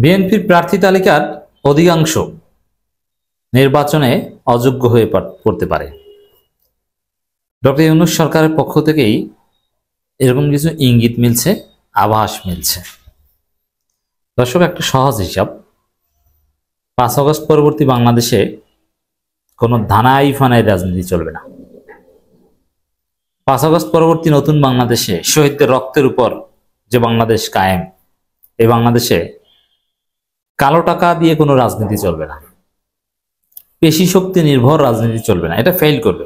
বিএনপির প্রার্থী তালিকার অধিকাংশ নির্বাচনে অযোগ্য হয়ে পড়তে পারে। ডক্টর ইউনূস সরকারের পক্ষ থেকেই এরকম কিছু ইঙ্গিত মিলছে, আভাস মিলছে। দর্শক, একটা সহজ হিসাব, 5 আগস্ট পরবর্তী বাংলাদেশে কোনো ধানাই ফানাই রাজনীতি চলবে না। 5 আগস্ট পরবর্তী নতুন বাংলাদেশে শহীদদের রক্তের উপর যে বাংলাদেশ কায়েম, এই বাংলাদেশে কালো টাকা দিয়ে কোনো রাজনীতি চলবে না, পেশি শক্তি নির্ভর রাজনীতি চলবে না। এটা ফেল করবে,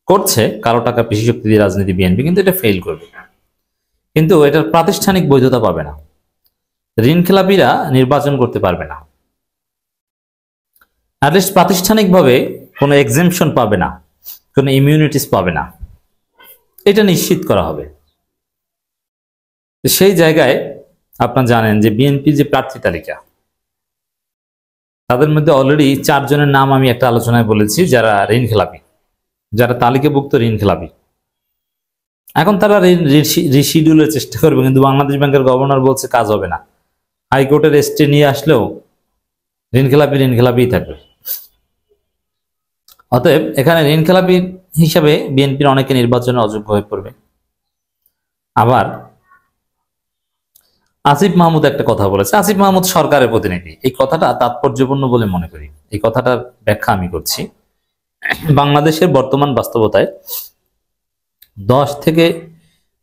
করছে কালো টাকা পেশি শক্তি দিয়ে রাজনীতি বিএনপি, কিন্তু এটা ফেল করবে, কিন্তু এটার প্রাতিষ্ঠানিক বৈধতা পাবে না। ঋণ খেলাপিরা নির্বাচন করতে পারবে না, অ্যাটলিস্ট প্রাতিষ্ঠানিকভাবে কোনো এক্সেমশন পাবে না, কোনো ইমিউনিটিস পাবে না, এটা নিশ্চিত করা হবে। সেই জায়গায় আপনারা জানেন যে বিএনপি যে প্রার্থী তালিকা, তাদের মধ্যে অলরেডি 4 জনের নাম আমি একটা আলোচনায় বলেছি যারা ঋণ খেলাপি, যারা তালিকাভুক্ত ঋণ খেলাপি। এখন তারা রিশিডিউলের চেষ্টা করবে, কিন্তু বাংলাদেশ ব্যাংকের গভর্নর বলছে কাজ হবে না। হাইকোর্টের স্টে নিয়ে আসলেও ঋণ খেলাপি থাকবে। অতএব এখানে ঋণ খেলাপি হিসাবে বিএনপির অনেকে নির্বাচনে অযোগ্য হয়ে পড়বে। আবার আসিফ মাহমুদ একটা কথা বলেছে, আসিফ মাহমুদ সরকারের প্রতিনিধি, এই কথাটা তাৎপর্যপূর্ণ বলে মনে করি। এই কথাটার ব্যাখ্যা আমি করছি। বাংলাদেশের বর্তমান বাস্তবতায় 10 থেকে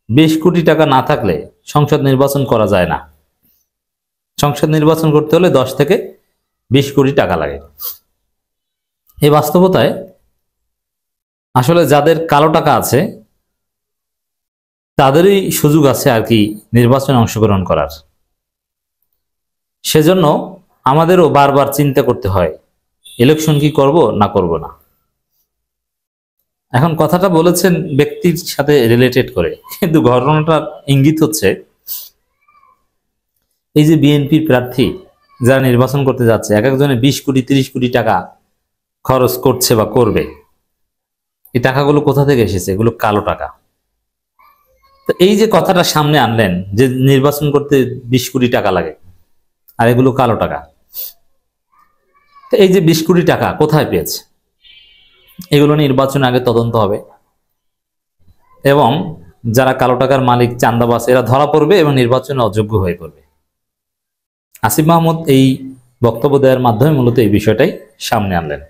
20 কোটি টাকা না থাকলে সংসদ নির্বাচন করা যায় না। সংসদ নির্বাচন করতে হলে 10 থেকে 20 কোটি টাকা লাগে। এই বাস্তবতায় আসলে যাদের কালো টাকা আছে তাদেরই সুযোগ আছে আর কি নির্বাচনে অংশগ্রহণ করার। সেজন্য আমাদেরও বারবার চিন্তা করতে হয় ইলেকশন কি করব না করব না। এখন কথাটা বলেছেন ব্যক্তির সাথে রিলেটেড করে, কিন্তু ঘটনাটার ইঙ্গিত হচ্ছে এই যে বিএনপির প্রার্থী যারা নির্বাচন করতে যাচ্ছে, এক একজনে 20 কোটি 30 কোটি টাকা খরচ করছে বা করবে। এই টাকাগুলো কোথা থেকে এসেছে? এগুলো কালো টাকা। তো এই যে কথাটা সামনে আনলেন যে নির্বাচন করতে 20 কোটি টাকা লাগে আর এগুলো কালো টাকা, তো এই যে 20 কোটি টাকা কোথায় পেয়েছে, এগুলো নির্বাচন আগে তদন্ত হবে এবং যারা কালো টাকার মালিক চান্দাবাজ এরা ধরা পড়বে এবং নির্বাচনে অযোগ্য হয়ে পড়বে। আসিফ মাহমুদ এই বক্তব্য দেওয়ার মাধ্যমে মূলত এই বিষয়টাই সামনে আনলেন।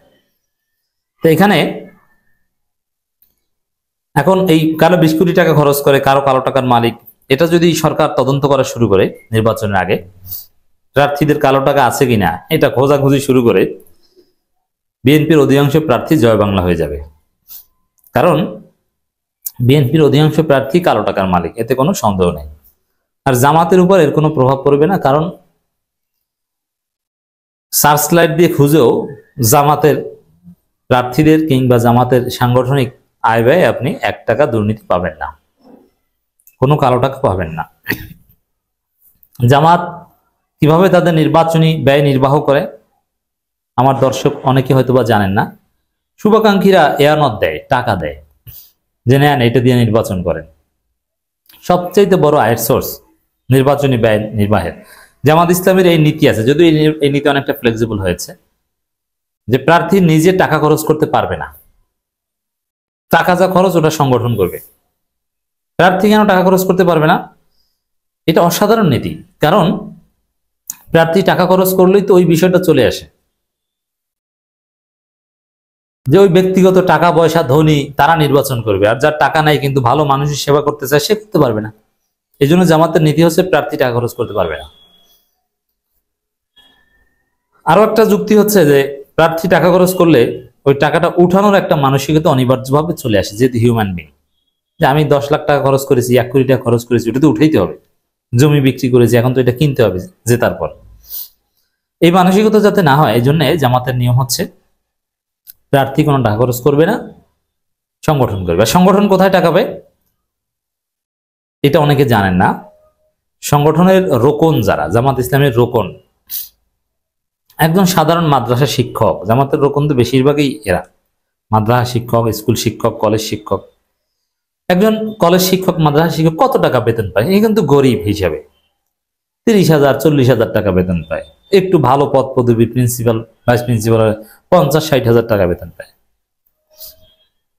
তো এখানে এখন এই কারো 20 কোটি টাকা খরচ করে কারো কালো টাকার মালিক, এটা যদি সরকার তদন্ত করা শুরু করে নির্বাচনের আগে, প্রার্থীদের কালো টাকা আছে কিনা এটা খোঁজাখুঁজি শুরু করে, বিএনপির অধিকাংশ প্রার্থী জয় বাংলা হয়ে যাবে। কারণ বিএনপির অধিকাংশ প্রার্থী কালো টাকার মালিক, এতে কোনো সন্দেহ নেই। আর জামাতের উপর এর কোনো প্রভাব পড়বে না, কারণ সার্চ লাইট দিয়ে খুঁজেও জামাতের প্রার্থীদের কিংবা জামাতের সাংগঠনিক আয় ব্যয় আপনি 1 টাকা দুর্নীতি পাবেন না, কোনো কালো টাকা পাবেন না। জামাত কিভাবে তাদের নির্বাচনী ব্যয় নির্বাহ করে আমার দর্শক অনেকে হয়তোবা জানেন না। শুভাকাঙ্ক্ষীরা এয়ানত দেয়, টাকা দেয়, যে নেন এটা দিয়ে নির্বাচন করেন। সবচেয়ে বড় আয়ের সোর্স নির্বাচনী ব্যয় নির্বাহের। জামাত ইসলামের এই নীতি আছে, যদিও এই নীতি অনেকটা ফ্লেক্সিবল হয়েছে, যে প্রার্থী নিজে টাকা খরচ করতে পারবে না, টাকা যা খরচ ওটা সংগঠন করবে। প্রার্থী কেন টাকা খরচ করতে পারবে না? এটা অসাধারণ নীতি, কারণ প্রার্থী টাকা খরচ করলেই তো ওই বিষয়টা চলে আসে যে ওই ব্যক্তিগত টাকা পয়সা ধনী তারা নির্বাচন করবে, আর যার টাকা নাই কিন্তু ভালো মানুষের সেবা করতে চায় সে করতে পারবে না। এই জন্য জামাতের নীতি হচ্ছে প্রার্থী টাকা খরচ করতে পারবে না। আরো একটা যুক্তি হচ্ছে যে প্রার্থী টাকা খরচ করলে ওই টাকাটা উঠানোর একটা মানসিকতা অনিবার্যভাবে চলে আসে, যেহেতু হিউম্যান বিং, যে আমি 10 লাখ টাকা খরচ করেছি, 1 কোটি টাকা খরচ করেছি, ওটা তো উঠাইতে হবে। জমি বিক্রি করেছি, এখন তো এটা কিনতে হবে জেতার পর। এই মানসিকতা যাতে না হয় এই জন্য জামাতের নিয়ম হচ্ছে প্রার্থী কোনো টাকা খরচ করবে না, সংগঠন করবে। সংগঠন কোথায় টাকা পায় এটা অনেকে জানেন না। সংগঠনের রোকন যারা, জামাত ইসলামের রোকন, একজন সাধারণ মাদ্রাসা শিক্ষক, জামাতের রোকন তো বেশিরভাগই এরা মাদ্রাসা শিক্ষক, স্কুল শিক্ষক, কলেজ শিক্ষক। একজন কলেজ শিক্ষক, মাদ্রাসা শিক্ষক কত টাকা বেতন পায়? এই কিন্তু গরিব হিসাবে 30,000 40,000 টাকা বেতন পায়। একটু ভালো পদ পদবী, প্রিন্সিপাল, ভাইস প্রিন্সিপাল, 50-60,000 টাকা বেতন পায়।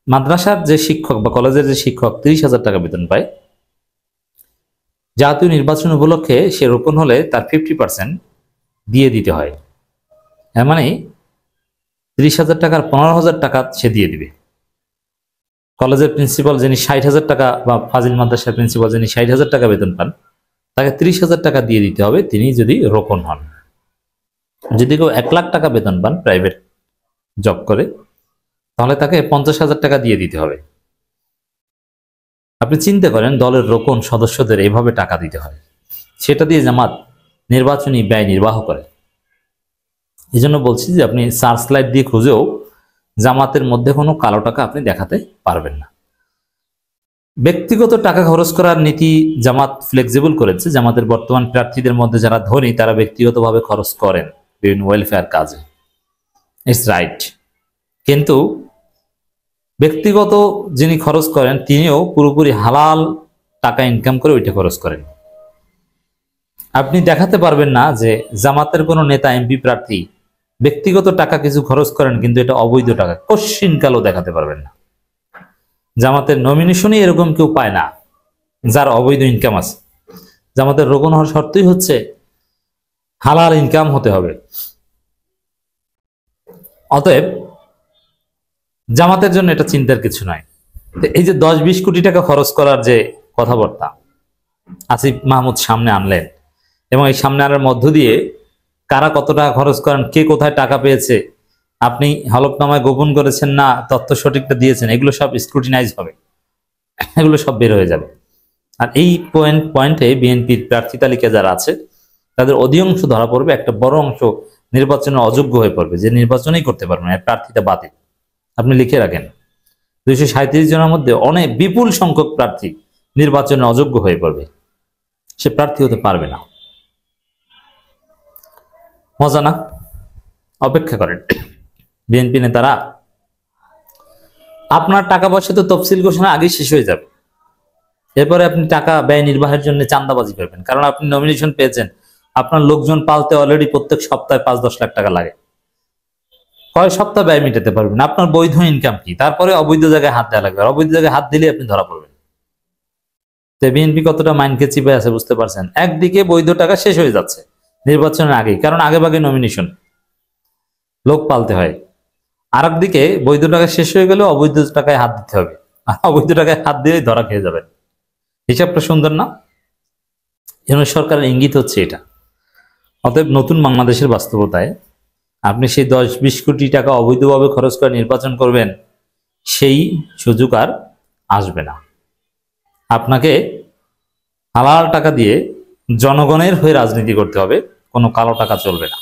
মাদ্রাসার যে শিক্ষক বা কলেজের যে শিক্ষক 30,000 টাকা বেতন পায়। জাতীয় নির্বাচন উপলক্ষে সে রোপণ হলে তার 50% দিয়ে দিতে হয়। এর মানে 30,000 টাকার 15,000 টাকা সে দিয়ে দিবে। কলেজের প্রিন্সিপাল যিনি 60,000 টাকা বা ফাজিল মাদ্রাসার প্রিন্সিপাল যিনি 60,000 টাকা বেতন পান, তাকে 30,000 টাকা দিয়ে দিতে হবে তিনি যদি রোপণ হন। যদি কেউ 1 লাখ টাকা বেতন পান প্রাইভেট জব করে, তাহলে তাকে 50,000 টাকা দিয়ে দিতে হবে। আপনি চিন্তা করেন দলের রোকন সদস্যদের এভাবে টাকা দিতে হয়, সেটা দিয়ে জামাত নির্বাচনী ব্যয় নির্বাহ করে। এই জন্য বলছি যে আপনি সার্চ লাইট দিয়ে খুঁজেও জামাতের মধ্যে কোনো কালো টাকা আপনি দেখাতে পারবেন না। ব্যক্তিগত টাকা খরচ করার নীতি জামাত ফ্লেক্সিবল করেছে। জামাতের বর্তমান প্রার্থীদের মধ্যে যারা ধনী তারা ব্যক্তিগতভাবে খরচ করেন বিভিন্ন ওয়েলফেয়ার কাজে, ইটস রাইট। কিন্তু ব্যক্তিগত যিনি খরচ করেন তিনিও পুরোপুরি হালাল টাকা ইনকাম করে ওইটা খরচ করেন। আপনি দেখাতে পারবেন না যে জামাতের কোনো নেতা এমপি প্রার্থী ব্যক্তিগত টাকা কিছু খরচ করেন কিন্তু এটা অবৈধ টাকা, কশ্চিনকালও দেখাতে পারবেন না। জামাতের নমিনেশনই এরকম কেউ পায় না যার অবৈধ ইনকাম আছে। জামাতের রোকন হওয়ার শর্তই হচ্ছে হালাল ইনকাম হতে হবে। অতএব জামাতের জন্য এটা চিন্তার কিছু নয়। এই যে 10-20 কোটি টাকা খরচ করার যে কথাবার্তা আসিফ মাহমুদ সামনে আনলেন, এবং এই সামনে আনার মধ্য দিয়ে কারা কত টাকা খরচ করেন, কে কোথায় টাকা পেয়েছে, আপনি হলফনামায় গোপন করেছেন না তথ্য সঠিকটা দিয়েছেন, এগুলো সব স্ক্রুটিনাইজ হবে, এগুলো সব বের হয়ে যাবে। আর এই পয়েন্টে বিএনপির প্রার্থী তালিকা যারা আছে তাদের অধিকাংশ ধরা পড়বে, একটা বড় অংশ নির্বাচনে অযোগ্য হয়ে পড়বে, যে নির্বাচনই করতে পারবে না, প্রার্থীটা বাতিল। আপনি লিখে রাখেন 237 জনের মধ্যে অনেক বিপুল সংখ্যক প্রার্থী নির্বাচনে অযোগ্য হয়ে পড়বে, সে প্রার্থী হতে পারবে না। মজা না? অপেক্ষা করেন। বিএনপি নেতারা আপনার টাকা পয়সা তো তফসিল ঘোষণা আগেই শেষ হয়ে যাবে, এরপরে আপনি টাকা ব্যয় নির্বাহের জন্য চাঁদাবাজি করবেন, কারণ আপনি নমিনেশন পেয়েছেন। আপনার লোকজন পালতে অলরেডি প্রত্যেক সপ্তাহে 5-10 লাখ টাকা লাগে, কয় সপ্তাহ ব্যয় মেটাতে পারবেন? আপনার বৈধ ইনকাম কি? তারপরে অবৈধ জায়গায় হাত দেওয়া লাগবে, অবৈধ জায়গায় হাত দিলে আপনি ধরা পড়বেন। তো বিএনপি কতটা মাইন্ডকে চিপে আছে বুঝতে পারছেন। একদিকে বৈধ টাকা শেষ হয়ে যাচ্ছে নির্বাচনের আগেই, কারণ আগে ভাগে নমিনেশন লোক পালতে হয়। আর একদিকে বৈধ টাকা শেষ হয়ে গেলে অবৈধ টাকায় হাত দিতে হবে, আর অবৈধ টাকায় হাত দিলেই ধরা খেয়ে যাবেন। হিসাবটা সুন্দর না? সরকারের ইঙ্গিত হচ্ছে এটা। অতএব নতুন বাংলাদেশের বাস্তবতায় আপনি সেই 10-20 কোটি টাকা অবৈধভাবে খরচ করে নির্বাচন করবেন, সেই সুযোগ আর আসবে না। আপনাকে হালাল টাকা দিয়ে জনগণের হয়ে রাজনীতি করতে হবে, কোনো কালো টাকা চলবে না।